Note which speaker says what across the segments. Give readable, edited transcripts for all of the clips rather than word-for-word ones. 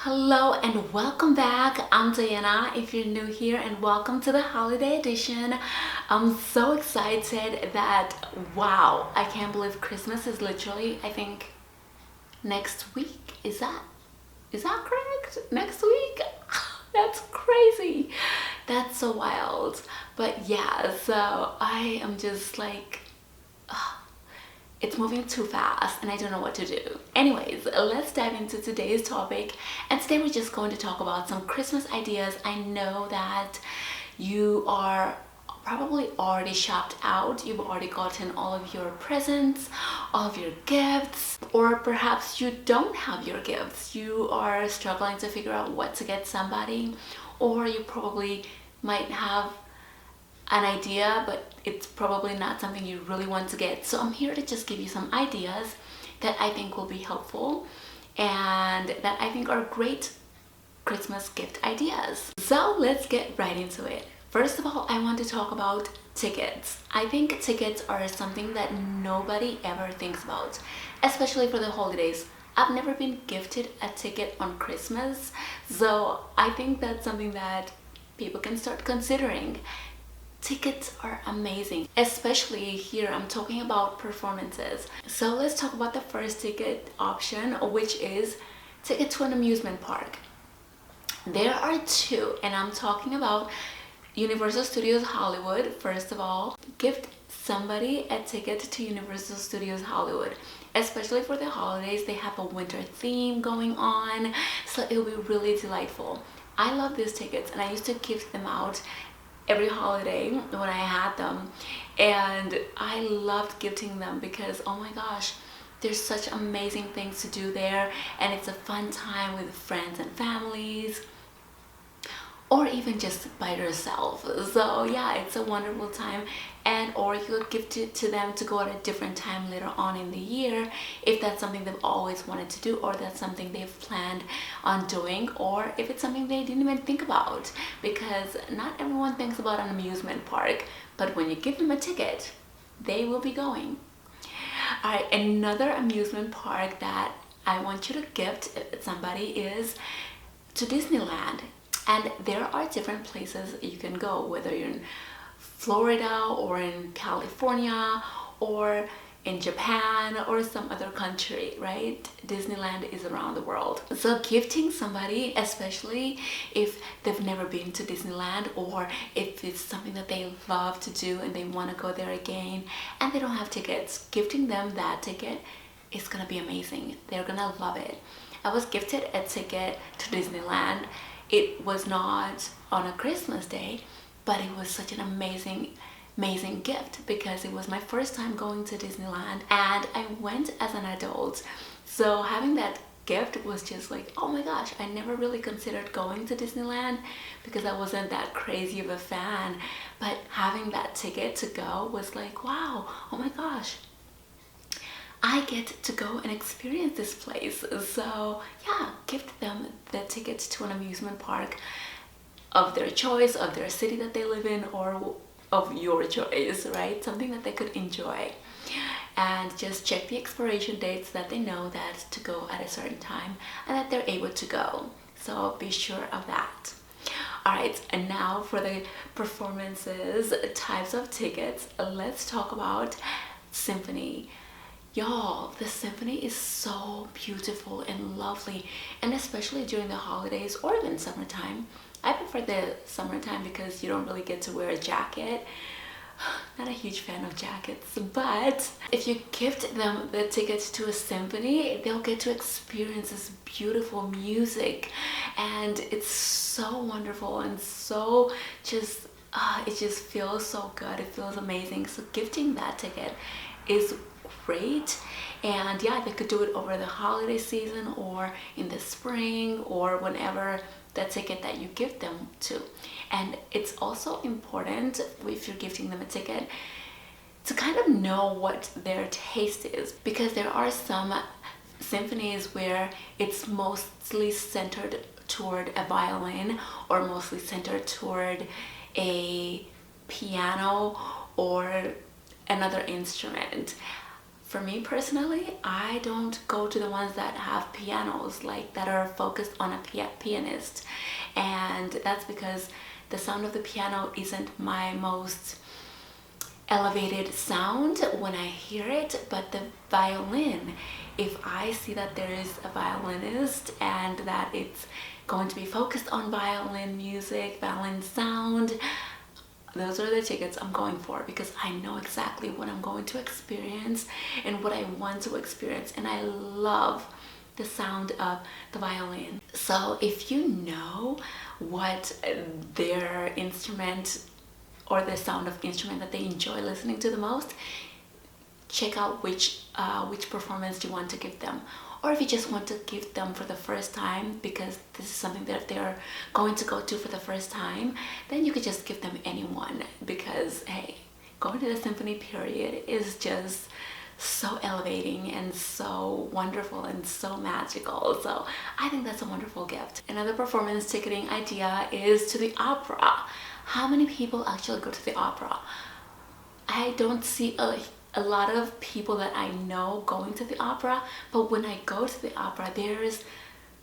Speaker 1: Hello and welcome back. I'm Diana if you're new here, and welcome to the holiday edition. I'm so excited that wow, I can't believe Christmas is literally, I think, next week. Is that correct? Next week? That's crazy. That's so wild. But yeah, so I am just like it's moving too fast and I don't know what to do. Anyways, let's dive into today's topic. And today we're just going to talk about some Christmas ideas. I know that you are probably already shopped out. You've already gotten all of your presents, all of your gifts, or perhaps you don't have your gifts. You are struggling to figure out what to get somebody, or you probably might have an idea, but it's probably not something you really want to get. So I'm here to just give you some ideas that I think will be helpful and that I think are great Christmas gift ideas. So let's get right into it. First of all, I want to talk about tickets. I think tickets are something that nobody ever thinks about, especially for the holidays. I've never been gifted a ticket on Christmas, so I think that's something that people can start considering. Tickets are amazing, especially here I'm talking about performances. So let's talk about the first ticket option, which is ticket to an amusement park. There are two, and I'm talking about Universal Studios Hollywood. First of all, gift somebody a ticket to Universal Studios Hollywood. Especially for the holidays, they have a winter theme going on, so it'll be really delightful. I love these tickets and I used to gift them out every holiday when I had them, and I loved gifting them because oh my gosh, there's such amazing things to do there, and it's a fun time with friends and families, or even just by yourself. So yeah, it's a wonderful time. And or you could gift it to them to go at a different time later on in the year if that's something they've always wanted to do, or that's something they've planned on doing, or if it's something they didn't even think about, because not everyone thinks about an amusement park, but when you give them a ticket, they will be going. All right, another amusement park that I want you to gift somebody is to Disneyland. And there are different places you can go, whether you're in Florida or in California or in Japan or some other country, right? Disneyland is around the world. So gifting somebody, especially if they've never been to Disneyland, or if it's something that they love to do and they want to go there again and they don't have tickets, gifting them that ticket is gonna be amazing. They're gonna love it. I was gifted a ticket to Disneyland. It was not on a Christmas day, but it was such an amazing gift because it was my first time going to Disneyland and I went as an adult. So having that gift was just like, oh my gosh, I never really considered going to Disneyland because I wasn't that crazy of a fan. But having that ticket to go was like, wow, oh my gosh, I get to go and experience this place. So yeah, gift them the tickets to an amusement park of their choice, of their city that they live in, or of your choice, right? Something that they could enjoy. And just check the expiration dates so that they know that to go at a certain time and that they're able to go. So be sure of that. All right, and now for the performances, types of tickets, let's talk about symphony. Y'all, the symphony is so beautiful and lovely, and especially during the holidays or even summertime. I prefer the summertime because you don't really get to wear a jacket. Not a huge fan of jackets, but if you gift them the tickets to a symphony, they'll get to experience this beautiful music, and it's so wonderful and so just it just feels so good. It feels amazing. So gifting that ticket is great. And yeah, they could do it over the holiday season or in the spring or whenever the ticket that you give them to. And it's also important, if you're gifting them a ticket, to kind of know what their taste is, because there are some symphonies where it's mostly centered toward a violin or mostly centered toward a piano or another instrument. For me personally, I don't go to the ones that have pianos, like that are focused on a pianist. And that's because the sound of the piano isn't my most elevated sound when I hear it, but the violin, if I see that there is a violinist and that it's going to be focused on violin music, violin sound, those are the tickets I'm going for, because I know exactly what I'm going to experience and what I want to experience, and I love the sound of the violin. So if you know what their instrument or the sound of instrument that they enjoy listening to the most, check out which performance you want to give them. Or if you just want to give them for the first time, because this is something that they're going to go to for the first time, then you could just give them anyone, because hey, going to the symphony period is just so elevating and so wonderful and so magical. So I think that's a wonderful gift. Another performance ticketing idea is to the opera. How many people actually go to the opera? I don't see a lot of people that I know going to the opera, but when I go to the opera, there's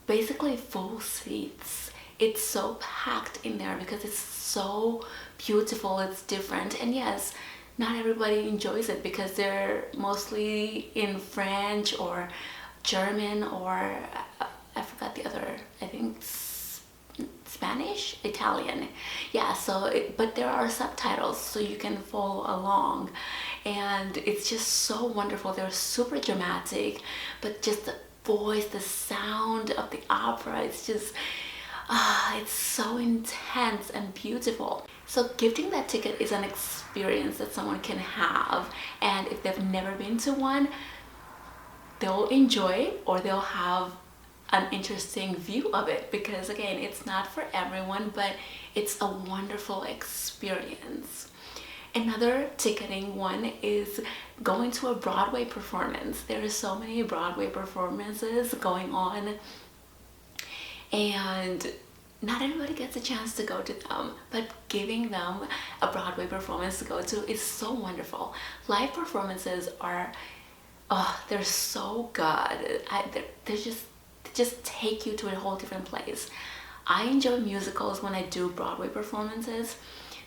Speaker 1: basically full seats. It's so packed in there because it's so beautiful, it's different, and yes, not everybody enjoys it because they're mostly in French or German or I forgot the other, I think Spanish, Italian. Yeah, so but there are subtitles so you can follow along, and it's just so wonderful. They're super dramatic, but just the voice, the sound of the opera, it's just it's so intense and beautiful. So gifting that ticket is an experience that someone can have, and if they've never been to one, they'll enjoy, or they'll have an interesting view of it, because again, it's not for everyone, but it's a wonderful experience. Another ticketing one is going to a Broadway performance. There are so many Broadway performances going on, and not everybody gets a chance to go to them, but giving them a Broadway performance to go to is so wonderful. Live performances are, oh, they're so good. They're just take you to a whole different place. I enjoy musicals when I do Broadway performances,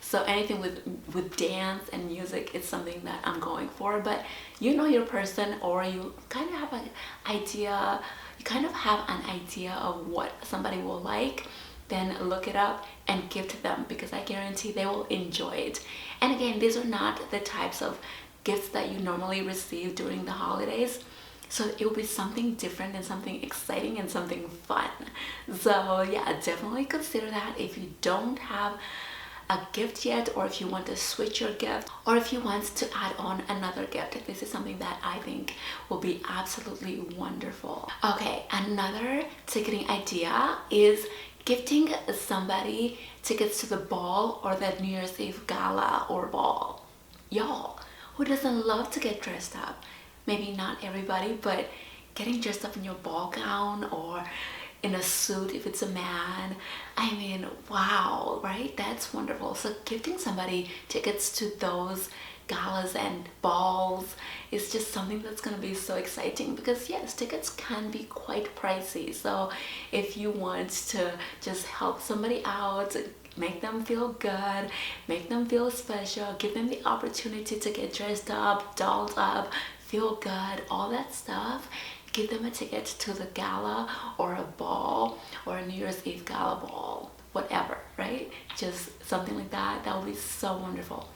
Speaker 1: so anything with dance and music is something that I'm going for. But you know your person, or you kind of have an idea, of what somebody will like, then look it up and give to them, because I guarantee they will enjoy it. And again, these are not the types of gifts that you normally receive during the holidays, so it will be something different and something exciting and something fun. So yeah, definitely consider that if you don't have a gift yet, or if you want to switch your gift, or if you want to add on another gift. This is something that I think will be absolutely wonderful. Okay, another ticketing idea is gifting somebody tickets to the ball or the New Year's Eve gala or ball. Y'all, who doesn't love to get dressed up? Maybe not everybody, but getting dressed up in your ball gown or in a suit if it's a man, I mean, wow, right? That's wonderful. So gifting somebody tickets to those galas and balls is just something that's going to be so exciting, because yes, tickets can be quite pricey. So if you want to just help somebody out, make them feel good, make them feel special, give them the opportunity to get dressed up, dolled up, feel good, all that stuff, give them a ticket to the gala or a ball or a New Year's Eve gala ball, whatever, right? Just something like that. That would be so wonderful.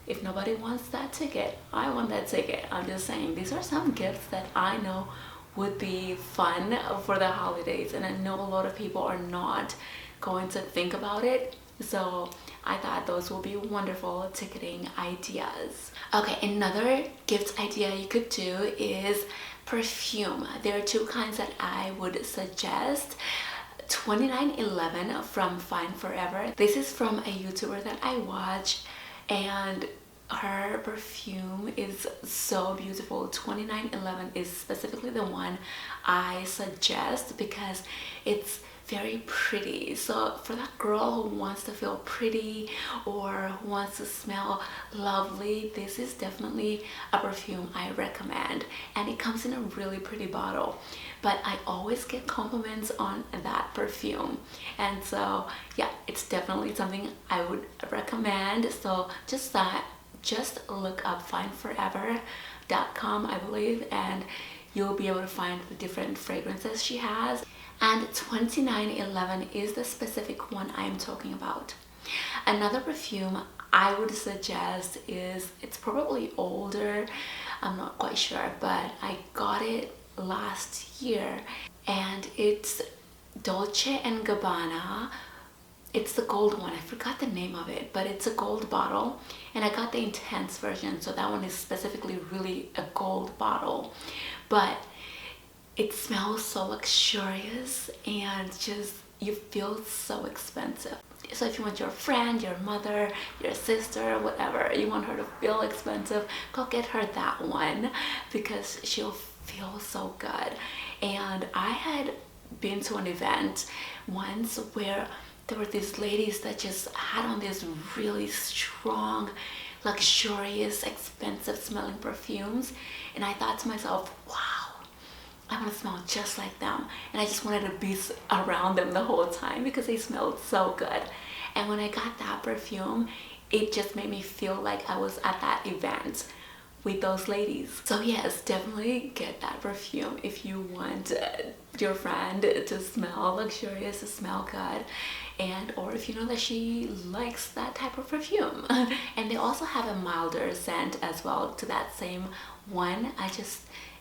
Speaker 1: If nobody wants that ticket, I want that ticket. I'm just saying, these are some gifts that I know would be fun for the holidays, and I know a lot of people are not going to think about it, so I thought those will be wonderful ticketing ideas. Okay, another gift idea you could do is perfume. There are two kinds that I would suggest. 2911 from Fine Forever. This is from a YouTuber that I watch, and her perfume is so beautiful. 2911 is specifically the one I suggest because it's very pretty. So for that girl who wants to feel pretty or who wants to smell lovely, this is definitely a perfume I recommend. And it comes in a really pretty bottle, but I always get compliments on that perfume, and so yeah, it's definitely something I would recommend. So just look up findforever.com, I believe, and you'll be able to find the different fragrances she has. And 2911 is the specific one I'm talking about. Another perfume I would suggest is, it's probably older, I'm not quite sure, but I got it last year, and it's Dolce & Gabbana. It's the gold one. I forgot the name of it, but it's a gold bottle, and I got the intense version, so that one is specifically really a gold bottle. But it smells so luxurious and just, you feel so expensive. So if you want your friend, your mother, your sister, whatever, you want her to feel expensive, go get her that one because she'll feel so good. And I had been to an event once where there were these ladies that just had on these really strong, luxurious, expensive smelling perfumes, and I thought to myself, wow, I want to smell just like them. And I just wanted to be around them the whole time because they smelled so good. And when I got that perfume, it just made me feel like I was at that event with those ladies. So yes, definitely get that perfume if you want your friend to smell luxurious, to smell good, and or if you know that she likes that type of perfume. And they also have a milder scent as well to that same one.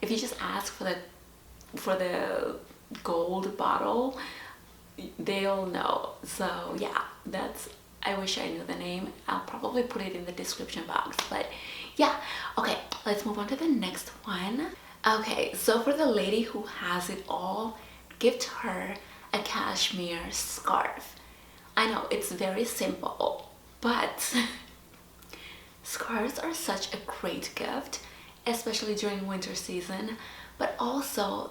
Speaker 1: If you just ask for the gold bottle, they'll know. So yeah, I wish I knew the name. I'll probably put it in the description box, but yeah. Okay, let's move on to the next one. Okay, so for the lady who has it all, gift her a cashmere scarf. I know it's very simple, but scarves are such a great gift, especially during winter season, but also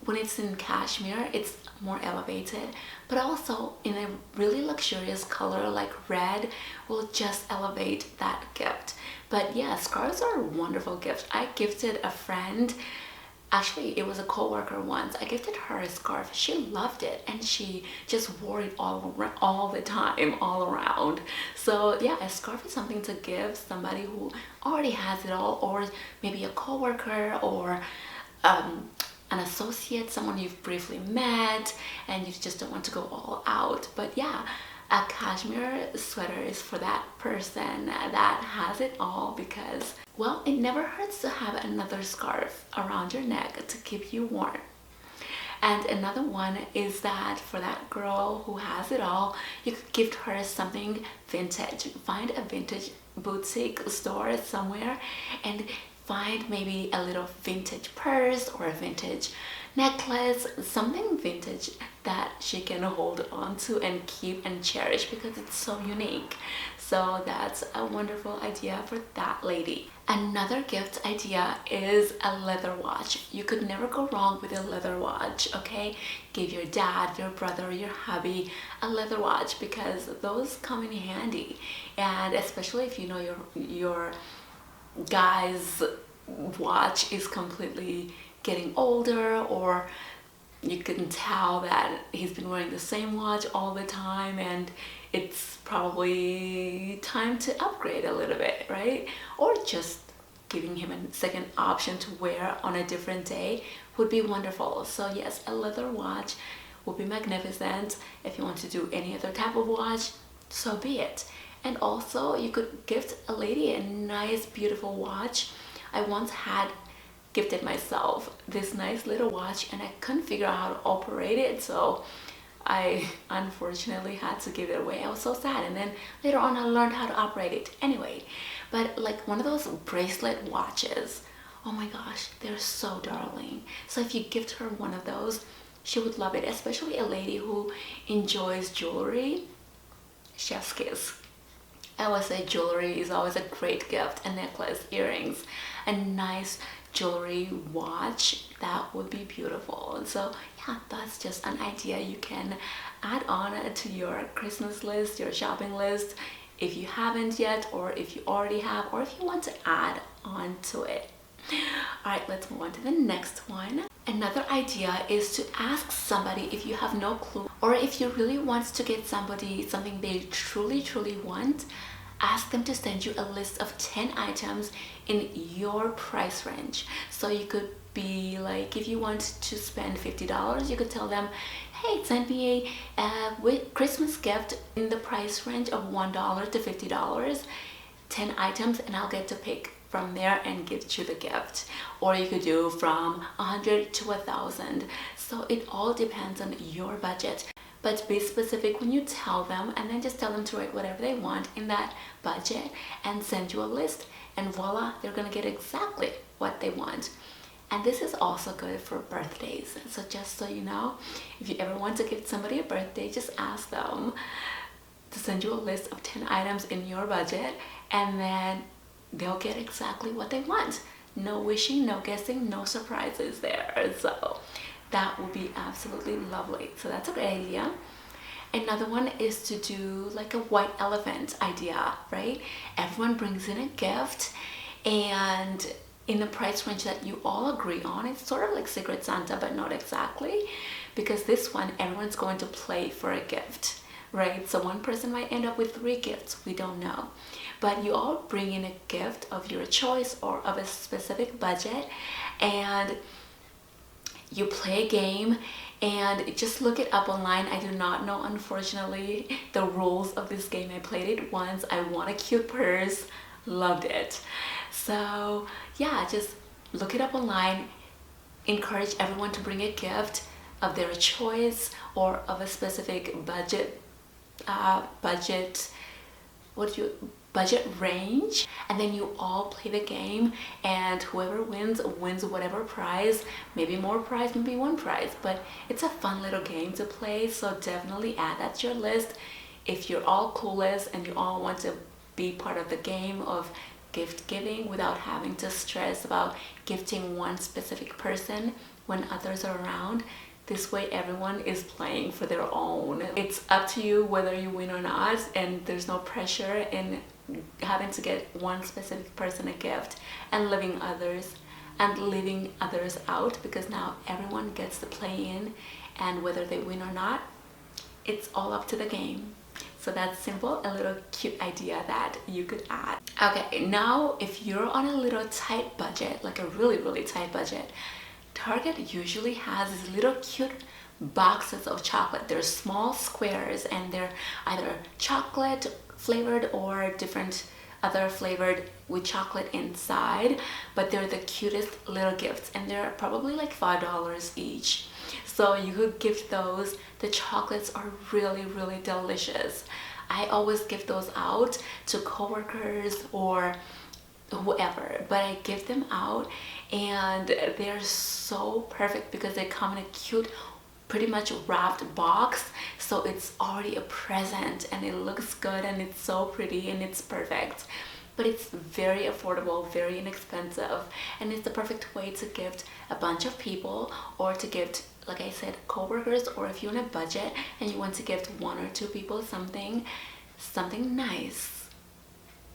Speaker 1: when it's in cashmere, it's more elevated, but also in a really luxurious color like red will just elevate that gift. But yeah, scarves are a wonderful gift. I gifted a friend, actually it was a co-worker once, I gifted her a scarf. She loved it and she just wore it all the time, all around. So yeah, a scarf is something to give somebody who already has it all, or maybe a co-worker, or an associate, someone you've briefly met and you just don't want to go all out. But yeah, a cashmere sweater is for that person that has it all, because, well, it never hurts to have another scarf around your neck to keep you warm. And another one is that for that girl who has it all, you could gift her something vintage. Find a vintage boutique store somewhere and find maybe a little vintage purse or a vintage necklace, something vintage that she can hold on to and keep and cherish because it's so unique. So that's a wonderful idea for that lady. Another gift idea is a leather watch. You could never go wrong with a leather watch, okay? Give your dad, your brother, your hubby a leather watch because those come in handy. And especially if you know your guy's watch is completely getting older, or you can tell that he's been wearing the same watch all the time and it's probably time to upgrade a little bit, right? Or just giving him a second option to wear on a different day would be wonderful. So yes, a leather watch would be magnificent. If you want to do any other type of watch, so be it. And also you could gift a lady a nice beautiful watch. I once had gifted myself this nice little watch and I couldn't figure out how to operate it, so I unfortunately had to give it away. I was so sad, and then later on I learned how to operate it anyway. But like one of those bracelet watches, oh my gosh, they're so darling. So if you gift her one of those, she would love it, especially a lady who enjoys jewelry. Chef's kiss. I would say jewelry is always a great gift. A necklace, earrings, a nice jewelry watch, that would be beautiful. So yeah, that's just an idea you can add on to your Christmas list, your shopping list, if you haven't yet, or if you already have, or if you want to add on to it. All right, let's move on to the next one. Another idea is to ask somebody if you have no clue, or if you really want to get somebody something they truly want, ask them to send you a list of 10 items in your price range. So you could be like, if you want to spend $50, you could tell them, hey, send me a Christmas gift in the price range of $1 to $50, 10 items, and I'll get to pick from there and give you the gift. Or you could do from 100 to 1,000. So it all depends on your budget. But be specific when you tell them, and then just tell them to write whatever they want in that budget and send you a list, and voila, they're gonna get exactly what they want. And this is also good for birthdays. So just so you know, if you ever want to give somebody a birthday, just ask them to send you a list of 10 items in your budget, and then they'll get exactly what they want. No wishing, no guessing, no surprises there. So that would be absolutely lovely. So that's a great idea. Another one is to do like a white elephant idea, right? Everyone brings in a gift, and in the price range that you all agree on. It's sort of like Secret Santa, but not exactly, because this one, everyone's going to play for a gift, right? So one person might end up with 3 gifts, we don't know. But you all bring in a gift of your choice or of a specific budget, and you play a game, and just look it up online. I do not know, unfortunately, the rules of this game. I played it once. I won a cute purse, loved it. So yeah, just look it up online. Encourage everyone to bring a gift of their choice or of a specific budget budget range, and then you all play the game, and whoever wins whatever prize. Maybe more prize, maybe one prize, but it's a fun little game to play. So definitely add that to your list if you're all clueless and you all want to be part of the game of gift giving without having to stress about gifting one specific person when others are around. This way everyone is playing for their own. It's up to you whether you win or not, and there's no pressure in having to get one specific person a gift and leaving others out, because now everyone gets to play in, and whether they win or not, it's all up to the game. So that's simple, a little cute idea that you could add. Okay, now if you're on a little tight budget, like a really tight budget, Target usually has these little cute boxes of chocolate. They're small squares, and they're either chocolate flavored or different other flavored with chocolate inside, but they're the cutest little gifts, and they're probably like $5 each. So you could gift those. The chocolates are really delicious. I always give those out to coworkers or whoever, but I give them out, and they're so perfect because they come in a cute, pretty much wrapped box. So it's already a present, and it looks good, and it's so pretty, and it's perfect. But it's very affordable, very inexpensive, and it's the perfect way to gift a bunch of people, or to gift, like I said, coworkers, or if you're on a budget and you want to gift 1 or 2 people something nice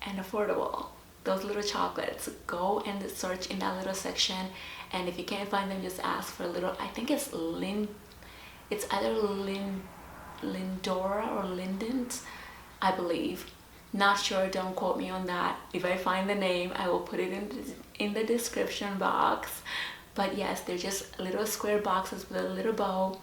Speaker 1: and affordable. Those little chocolates, go and search in that little section, and if you can't find them, just ask for a little, I think it's either Lindora or Lindent, I believe. Not sure, don't quote me on that. If I find the name, I will put it in the description box. But yes, they're just little square boxes with a little bow.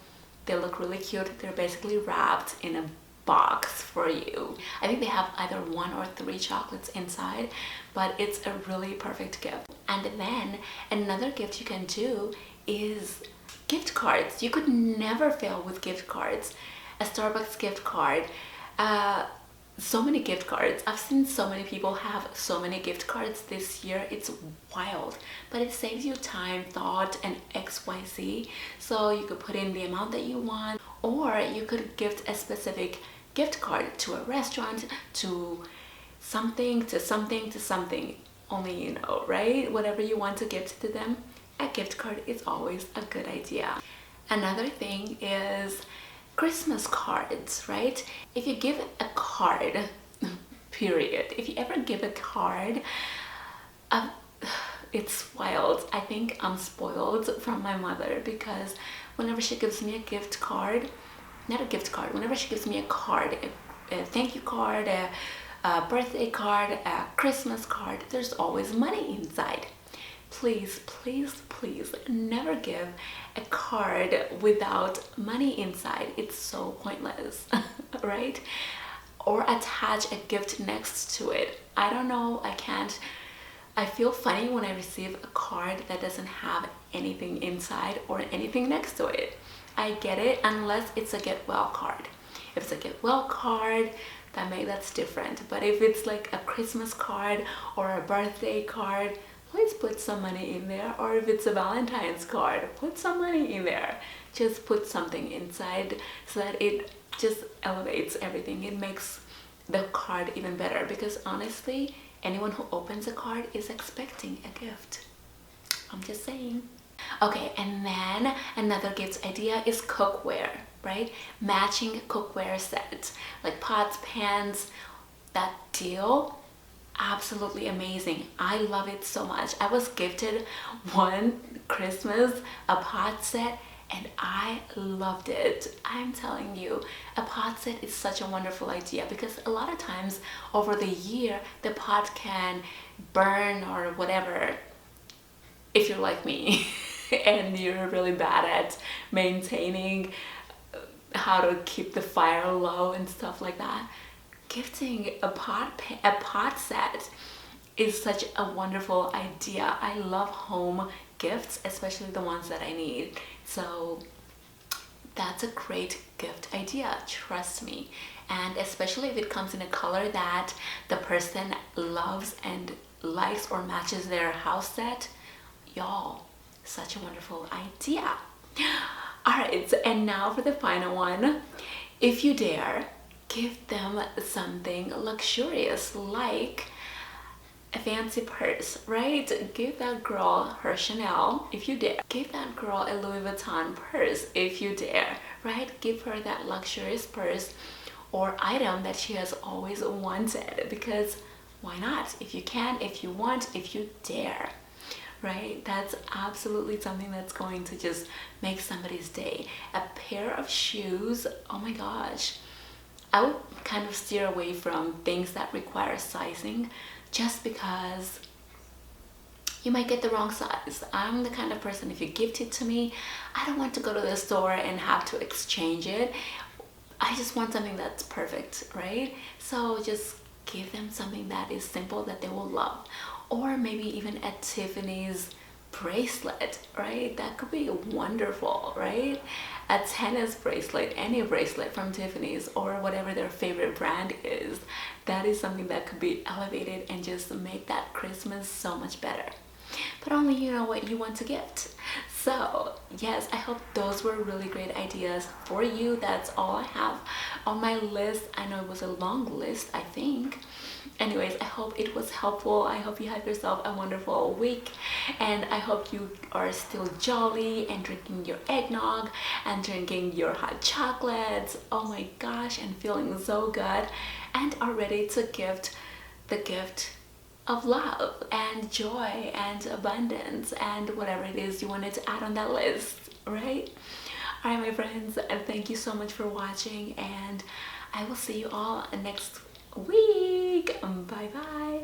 Speaker 1: They look really cute. They're basically wrapped in a box for you. I think they have either 1 or 3 chocolates inside, but it's a really perfect gift. And then another gift you can do is gift cards. You could never fail with gift cards. A Starbucks gift card, so many gift cards. I've seen so many people have so many gift cards this year. It's wild, but it saves you time, thought, and XYZ. So you could put in the amount that you want, or you could gift a specific gift card to a restaurant, to something to something to something. Only you know, right? Whatever you want to gift to them, a gift card is always a good idea. Another thing is Christmas cards, right? If you give a card, period, if you ever give a card, uh, it's wild. I think I'm spoiled from my mother, because whenever she gives me a gift card, not a gift card, whenever she gives me a card, a thank you card, a birthday card, a Christmas card, there's always money inside. Please, please, please never give a card without money inside. It's so pointless, right? Or attach a gift next to it. I don't know, I can't. I feel funny when I receive a card that doesn't have anything inside or anything next to it. I get it unless it's a get well card. If it's a get well card, that's different. But if it's like a Christmas card or a birthday card, please put some money in there. Or if it's a Valentine's card, put some money in there. Just put something inside so that it just elevates everything. It makes the card even better, because honestly, anyone who opens a card is expecting a gift. I'm just saying. Okay, and then another gift idea is cookware, right? Matching cookware sets, like pots, pans, that deal, absolutely amazing. I love it so much. I was gifted one Christmas a pot set and I loved it. I'm telling you, a pot set is such a wonderful idea, because a lot of times over the year the pot can burn or whatever, if you're like me and you're really bad at maintaining how to keep the fire low and stuff like that. Gifting a pot set is such a wonderful idea. I love home gifts, especially the ones that I need. So that's a great gift idea, trust me. And especially if it comes in a color that the person loves and likes or matches their house set, y'all, such a wonderful idea. All right, and now for the final one. If you dare, give them something luxurious, like a fancy purse, right? Give that girl her Chanel if you dare. Give that girl a Louis Vuitton purse if you dare, right? Give her that luxurious purse or item that she has always wanted, because why not? If you can, if you want, if you dare, right? That's absolutely something that's going to just make somebody's day. A pair of shoes, oh my gosh. I would kind of steer away from things that require sizing, just because you might get the wrong size. I'm the kind of person, if you gift it to me, I don't want to go to the store and have to exchange it. I just want something that's perfect, right? So just give them something that is simple that they will love. Or maybe even a Tiffany's bracelet, right? That could be wonderful, right? A tennis bracelet, any bracelet from Tiffany's or whatever their favorite brand is, that is something that could be elevated and just make that Christmas so much better. But only you know what you want to gift. So yes, I hope those were really great ideas for you. That's all I have on my list. I know it was a long list, I think. Anyways, I hope it was helpful. I hope you have yourself a wonderful week, and I hope you are still jolly and drinking your eggnog and drinking your hot chocolates, oh my gosh, and feeling so good, and are ready to gift the gift of love and joy and abundance and whatever it is you wanted to add on that list, right? All right, my friends, thank you so much for watching, and I will see you all next week. Bye bye.